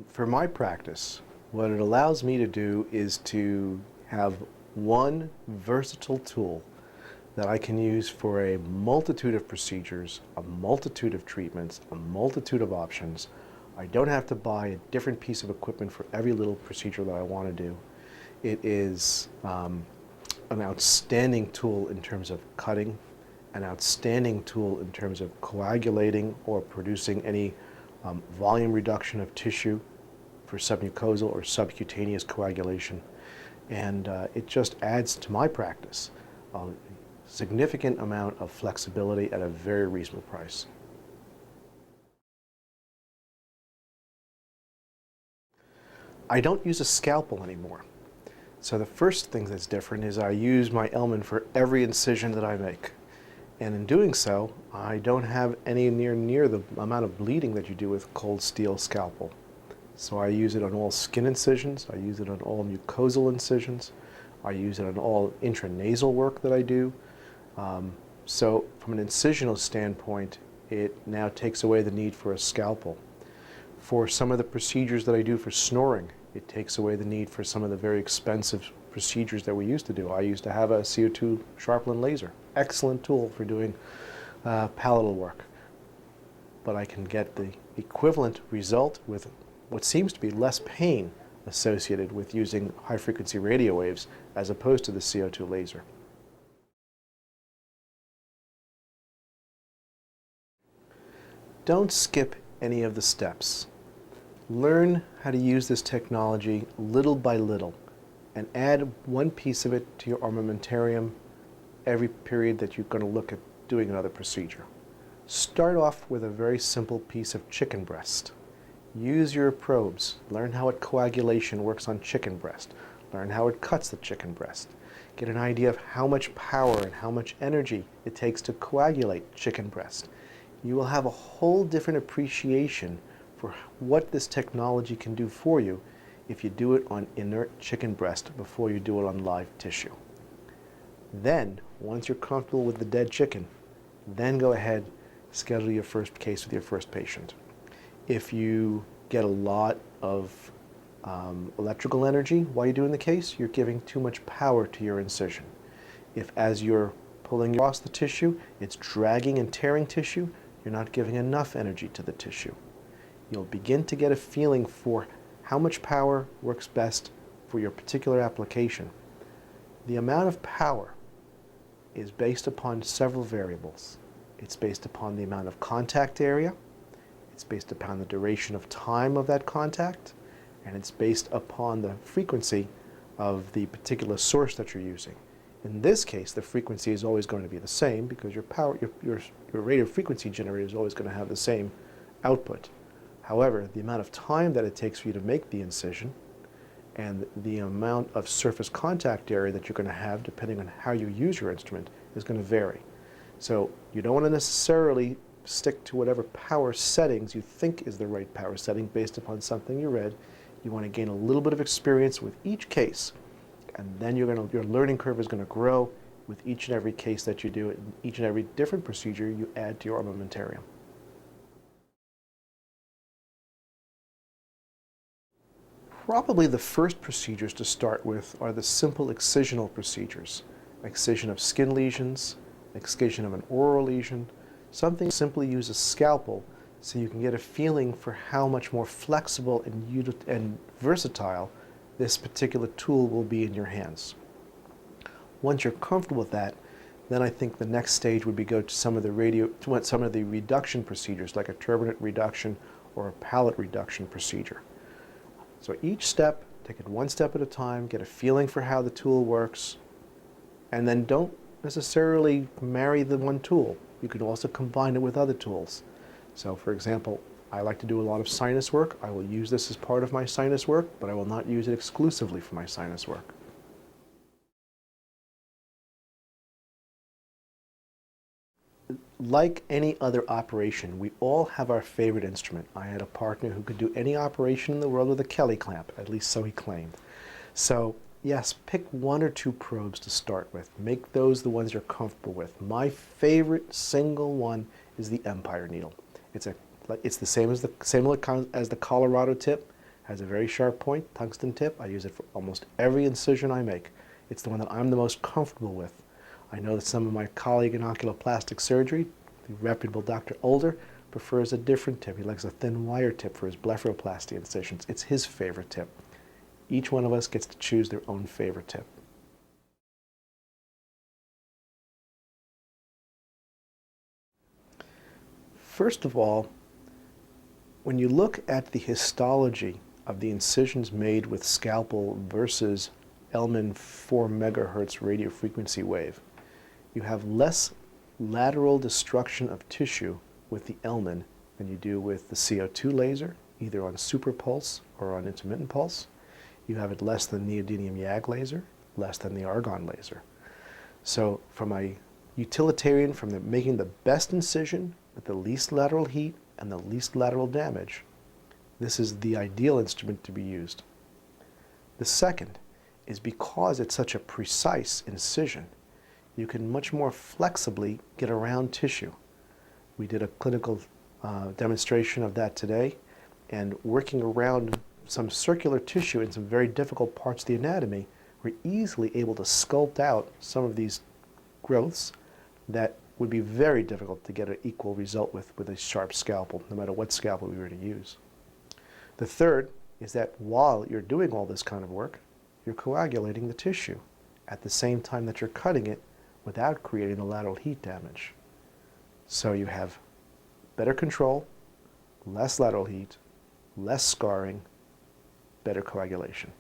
For my practice, what it allows me to do is to have one versatile tool that I can use for a multitude of procedures, a multitude of treatments, a multitude of options. I don't have to buy a different piece of equipment for every little procedure that I want to do. It is an outstanding tool in terms of cutting, an outstanding tool in terms of coagulating or producing any volume reduction of tissue for submucosal or subcutaneous coagulation. And it just adds to my practice a significant amount of flexibility at a very reasonable price. I don't use a scalpel anymore. So the first thing that's different is I use my Ellman for every incision that I make. And in doing so, I don't have any near the amount of bleeding that you do with cold steel scalpel. So I use it on all skin incisions, I use it on all mucosal incisions, I use it on all intranasal work that I do. So from an incisional standpoint, it now takes away the need for a scalpel. For some of the procedures that I do for snoring, it takes away the need for some of the very expensive procedures that we used to do. I used to have a CO2 sharpening laser. Excellent tool for doing palatal work. But I can get the equivalent result with what seems to be less pain associated with using high-frequency radio waves as opposed to the CO2 laser. Don't skip any of the steps. Learn how to use this technology little by little and add one piece of it to your armamentarium every period that you're going to look at doing another procedure. Start off with a very simple piece of chicken breast. Use your probes. Learn how coagulation works on chicken breast. Learn how it cuts the chicken breast. Get an idea of how much power and how much energy it takes to coagulate chicken breast. You will have a whole different appreciation for what this technology can do for you if you do it on inert chicken breast before you do it on live tissue. Then, once you're comfortable with the dead chicken, then go ahead, schedule your first case with your first patient. If you get a lot of electrical energy while you're doing the case, you're giving too much power to your incision. If as you're pulling across the tissue, it's dragging and tearing tissue, you're not giving enough energy to the tissue. You'll begin to get a feeling for how much power works best for your particular application. The amount of power is based upon several variables. It's based upon the amount of contact area, it's based upon the duration of time of that contact, and it's based upon the frequency of the particular source that you're using. In this case, the frequency is always going to be the same because your radio frequency generator is always going to have the same output. However, the amount of time that it takes for you to make the incision and the amount of surface contact area that you're going to have, depending on how you use your instrument, is going to vary. So you don't want to necessarily stick to whatever power settings you think is the right power setting based upon something you read. You want to gain a little bit of experience with each case, and then your learning curve is going to grow with each and every case that you do, and each and every different procedure you add to your armamentarium. Probably the first procedures to start with are the simple excisional procedures. Excision of skin lesions, excision of an oral lesion, something simply use a scalpel so you can get a feeling for how much more flexible and versatile this particular tool will be in your hands. Once you're comfortable with that, then I think the next stage would be go to some of the reduction procedures like a turbinate reduction or a palate reduction procedure. So each step, take it one step at a time, get a feeling for how the tool works, and then don't necessarily marry the one tool. You can also combine it with other tools. So for example, I like to do a lot of sinus work. I will use this as part of my sinus work, but I will not use it exclusively for my sinus work. Like any other operation, we all have our favorite instrument. I had a partner who could do any operation in the world with a Kelly clamp, at least so he claimed. So yes, pick one or two probes to start with. Make those the ones you're comfortable with. My favorite single one is the Empire needle. It's the same as the Colorado tip. Has a very sharp point, tungsten tip. I use it for almost every incision I make. It's the one that I'm the most comfortable with. I know that some of my colleague in oculoplastic surgery, the reputable Dr. Older, prefers a different tip. He likes a thin wire tip for his blepharoplasty incisions. It's his favorite tip. Each one of us gets to choose their own favorite tip. First of all, when you look at the histology of the incisions made with scalpel versus Ellman 4 megahertz radiofrequency wave, you have less lateral destruction of tissue with the Ellman than you do with the CO2 laser, either on super pulse or on intermittent pulse. You have it less than neodymium YAG laser, less than the argon laser. So from a utilitarian, from making the best incision with the least lateral heat and the least lateral damage, this is the ideal instrument to be used. The second is because it's such a precise incision, you can much more flexibly get around tissue. We did a clinical demonstration of that today, and working around some circular tissue in some very difficult parts of the anatomy, we're easily able to sculpt out some of these growths that would be very difficult to get an equal result with a sharp scalpel, no matter what scalpel we were to use. The third is that while you're doing all this kind of work, you're coagulating the tissue at the same time that you're cutting it without creating the lateral heat damage. So you have better control, less lateral heat, less scarring, better coagulation.